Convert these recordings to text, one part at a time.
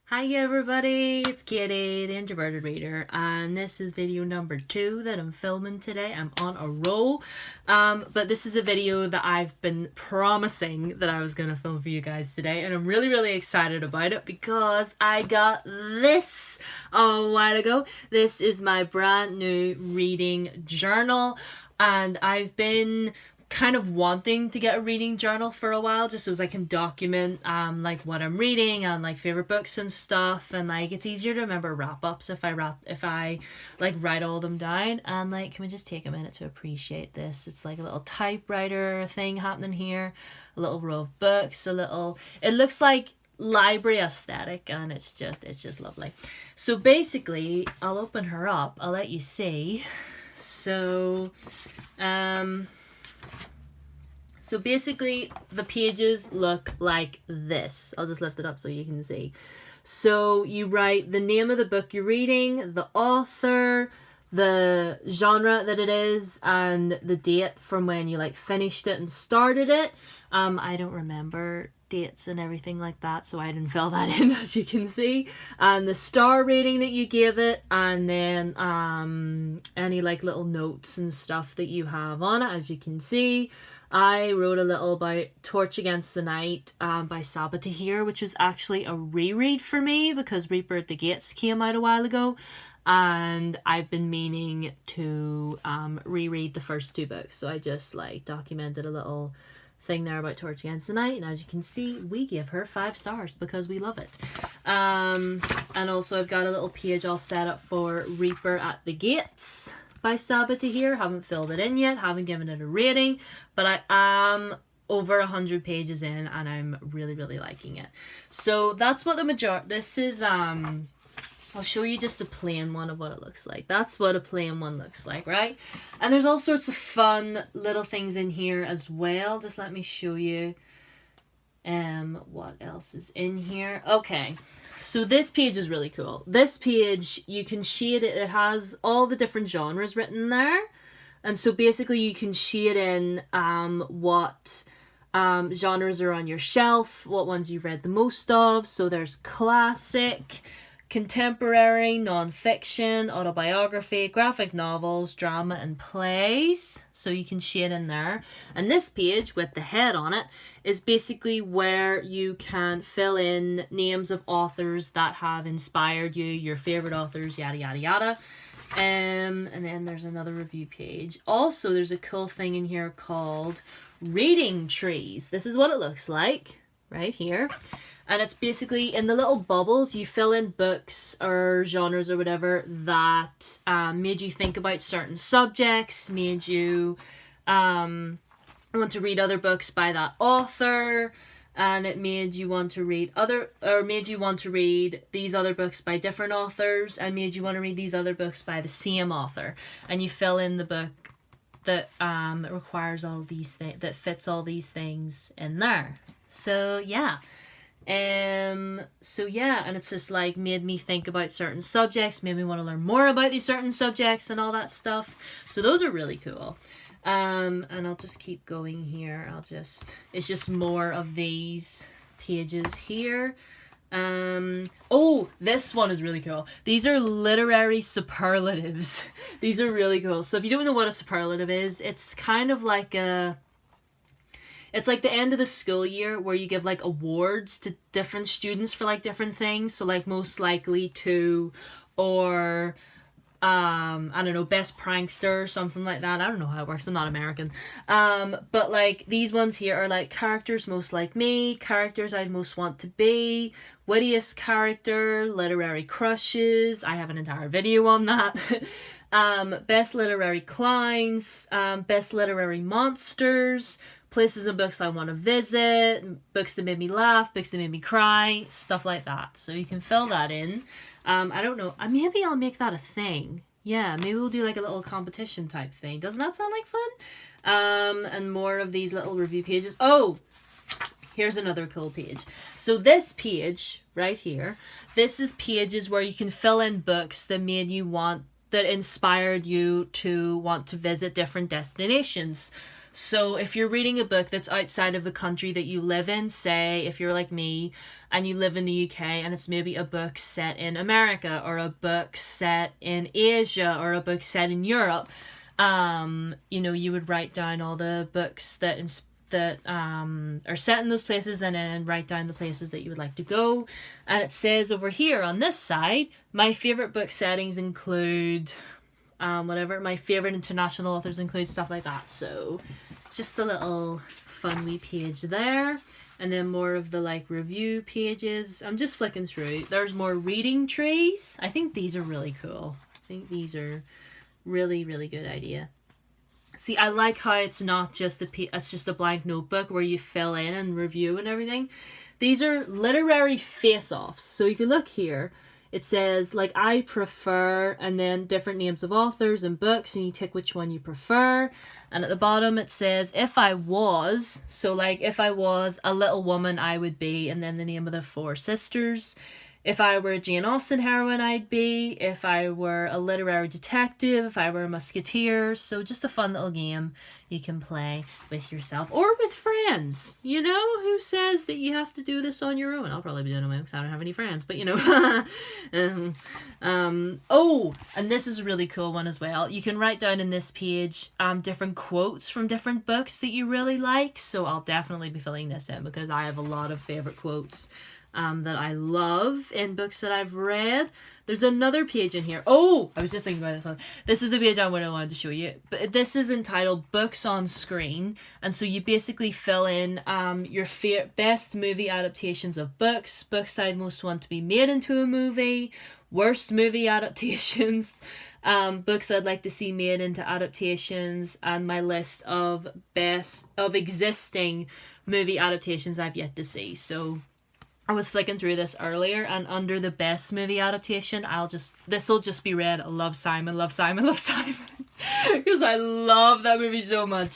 Hi everybody, it's Katie, the Introverted Reader, and this is video number 2 that I'm filming today. I'm on a roll, but this is a video that I've been promising that I was going to film for you guys today, and I'm really excited about it because I got this a while ago. This is my brand new reading journal, and I've been kind of wanting to get a reading journal for a while, just so as I can document like what I'm reading and like favorite books and stuff, and like it's easier to remember wrap-ups if I like write all them down. And like, can we just take a minute to appreciate this? It's like a little typewriter thing happening here, a little row of books, it looks like library aesthetic, and it's just lovely. So basically, I'll open her up, I'll let you see. So basically, the pages look like this. I'll just lift it up so you can see. So you write the name of the book you're reading, the author, the genre that it is, and the date from when you like finished it and started it. I don't remember dates and everything like that, so I didn't fill that in, as you can see. And the star rating that you gave it, and then any like little notes and stuff that you have on it, as you can see. I wrote a little about Torch Against the Night by Sabbath here, which was actually a reread for me because Reaper at the Gates came out a while ago, and I've been meaning to reread the first 2 books, so I just like documented a little thing there about Torch Against the Night, and as you can see, we give her 5 stars because we love it. And also I've got a little page all set up for Reaper at the Gates by Sabbath here. Haven't filled it in yet, haven't given it a rating, but I am over 100 pages in and I'm really liking it. So that's what this is. I'll show you just a plain one of what it looks like. That's what a plain one looks like, right? And there's all sorts of fun little things in here as well. Just let me show you what else is in here. Okay, so this page is really cool. This page, you can shade it. It has all the different genres written there. And so basically you can shade in what genres are on your shelf, what ones you've read the most of. So there's classic, contemporary, non-fiction, autobiography, graphic novels, drama, and plays. So you can shade in there. And this page with the head on it is basically where you can fill in names of authors that have inspired you, your favorite authors, yada yada yada. And then there's another review page. Also, there's a cool thing in here called reading trees. This is what it looks like right here. And it's basically, in the little bubbles, you fill in books or genres or whatever that made you think about certain subjects, made you want to read other books by that author, and it made you want to read these other books by different authors, and made you want to read these other books by the same author. And you fill in the book that requires all these things, that fits all these things in there. So yeah. And it's just like made me think about certain subjects, made me want to learn more about these certain subjects and all that stuff. So those are really cool. And I'll just keep going here. It's just more of these pages here. Oh, this one is really cool. These are literary superlatives. These are really cool. So if you don't know what a superlative is, it's kind of like it's like the end of the school year where you give like awards to different students for like different things. So like most likely to, or I don't know, best prankster or something like that. I don't know how it works. I'm not American. But like these ones here are like characters most like me, characters I'd most want to be, wittiest character, literary crushes. I have an entire video on that. Best literary clowns, best literary monsters, places and books I want to visit, books that made me laugh, books that made me cry, stuff like that. So you can fill that in. I don't know. Maybe I'll make that a thing. Yeah, maybe we'll do like a little competition type thing. Doesn't that sound like fun? And more of these little review pages. Oh, here's another cool page. So this page right here, this is pages where you can fill in books that inspired you to want to visit different destinations. So if you're reading a book that's outside of the country that you live in, say if you're like me and you live in the UK and it's maybe a book set in America or a book set in Asia or a book set in Europe, you know, you would write down all the books that are set in those places and then write down the places that you would like to go. And it says over here on this side, my favorite book settings include whatever. My favorite international authors include stuff like that. So just a little fun wee page there. And then more of the like review pages. I'm just flicking through. There's more reading trees. I think these are really cool. I think these are really, really good idea. See, I like how it's not just it's just a blank notebook where you fill in and review and everything. These are literary face-offs. So if you look here, it says like I prefer and then different names of authors and books and you tick which one you prefer. And at the bottom it says if I was, so like if I was a little woman I would be, and then the name of the 4 sisters. If I were a Jane Austen heroine, I'd be. If I were a literary detective, if I were a musketeer. So just a fun little game you can play with yourself or with friends. You know, who says that you have to do this on your own? I'll probably be doing it on my own because I don't have any friends. But, you know. Oh, and this is a really cool one as well. You can write down in this page different quotes from different books that you really like. So I'll definitely be filling this in because I have a lot of favourite quotes that I love in books that I've read. There's another page in here. Oh, I was just thinking about this one. This is the page I wanted to show you. But this is entitled Books on Screen. And so you basically fill in your best movie adaptations of books, books I'd most want to be made into a movie, worst movie adaptations, books I'd like to see made into adaptations, and my list of existing movie adaptations I've yet to see. So I was flicking through this earlier, and under the best movie adaptation, this'll just be read Love Simon, Love Simon, Love Simon. Because I love that movie so much.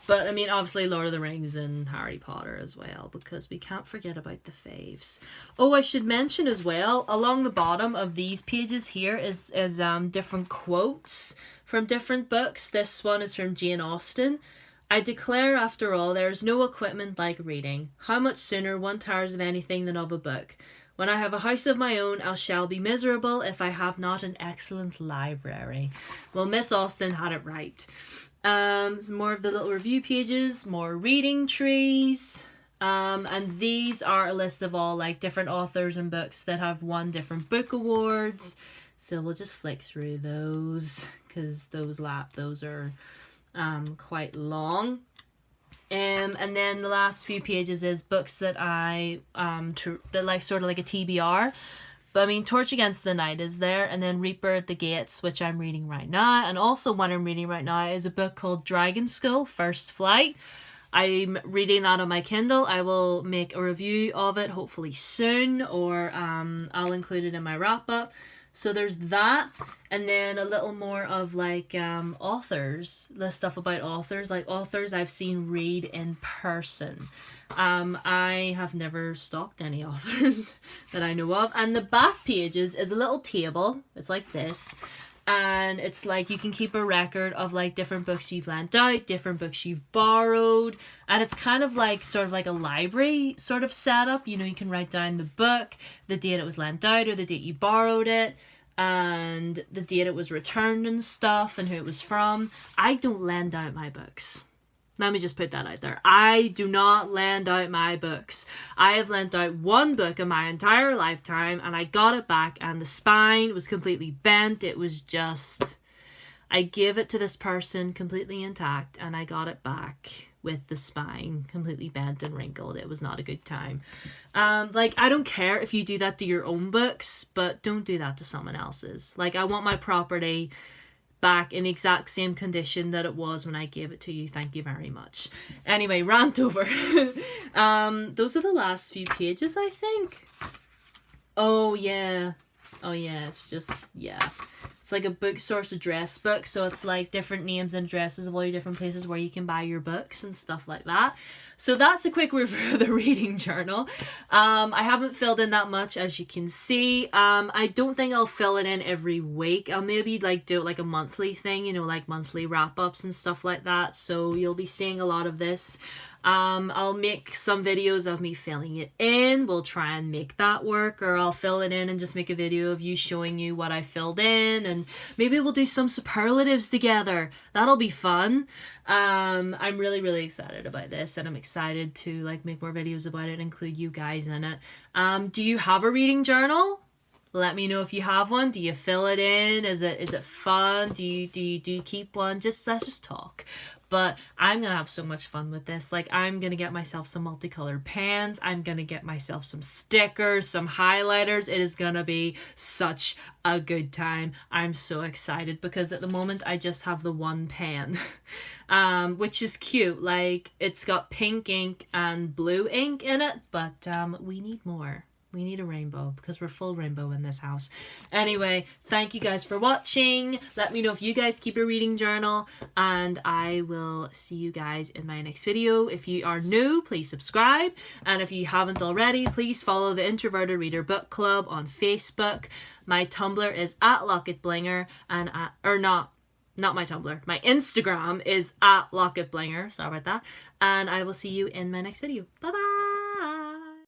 But, I mean, obviously Lord of the Rings and Harry Potter as well, because we can't forget about the faves. Oh, I should mention as well, along the bottom of these pages here is different quotes from different books. This one is from Jane Austen. I declare, after all, there is no equipment like reading. How much sooner one tires of anything than of a book. When I have a house of my own, I shall be miserable if I have not an excellent library. Well, Miss Austen had it right. Some more of the little review pages, more reading trees. And these are a list of all like different authors and books that have won different book awards. So we'll just flick through those because those are quite long. And then the last few pages is books that I that like sort of like a TBR. But I mean, Torch Against the Night is there, and then Reaper at the Gates, which I'm reading right now, and also what I'm reading right now is a book called Dragon School First Flight. I'm reading that on my Kindle. I will make a review of it hopefully soon, or I'll include it in my wrap up. So there's that, and then a little more of like authors, the stuff about authors, like authors I've seen read in person. I have never stalked any authors that I know of. And the back pages is a little table. It's like this. And it's like you can keep a record of like different books you've lent out, different books you've borrowed. And it's kind of like sort of like a library sort of setup. You know, you can write down the book, the date it was lent out or the date you borrowed it, and the date it was returned and stuff, and who it was from. I don't lend out my books. Let me just put that out there. I do not lend out my books. I have lent out one book in my entire lifetime, and I got it back, and the spine was completely bent. It was just, I gave it to this person completely intact, and I got it back with the spine completely bent and wrinkled. It was not a good time. Like, I don't care if you do that to your own books, but don't do that to someone else's. Like, I want my property back in the exact same condition that it was when I gave it to you. Thank you very much. Anyway, rant over. Those are the last few pages, I think. Oh yeah, it's just, yeah. It's like a book source address book, so it's like different names and addresses of all your different places where you can buy your books and stuff like that. So that's a quick review of the reading journal. I haven't filled in that much, as you can see. I don't think I'll fill it in every week. I'll maybe like do it like a monthly thing, you know, like monthly wrap-ups and stuff like that. So you'll be seeing a lot of this. I'll make some videos of me filling it in. We'll try and make that work, or I'll fill it in and just make a video of you showing you what I filled in, and maybe we'll do some superlatives together. That'll be fun. I'm really excited about this, and I'm excited to like make more videos about it and include you guys in it. Do you have a reading journal? Let me know if you have one. Do you fill it in? Is it fun? Do you keep one? Let's just talk. But I'm gonna have so much fun with this. Like, I'm gonna get myself some multicolored pens. I'm gonna get myself some stickers, some highlighters. It is gonna be such a good time. I'm so excited because at the moment I just have the one pen, which is cute. Like, it's got pink ink and blue ink in it, but we need more. We need a rainbow because we're full rainbow in this house. Anyway, thank you guys for watching. Let me know if you guys keep a reading journal, and I will see you guys in my next video. If you are new, please subscribe. And if you haven't already, please follow the Introverted Reader Book Club on Facebook. My Tumblr is @LocketBlinger, and not my Tumblr. My Instagram is @LocketBlinger. Sorry about that. And I will see you in my next video. Bye bye.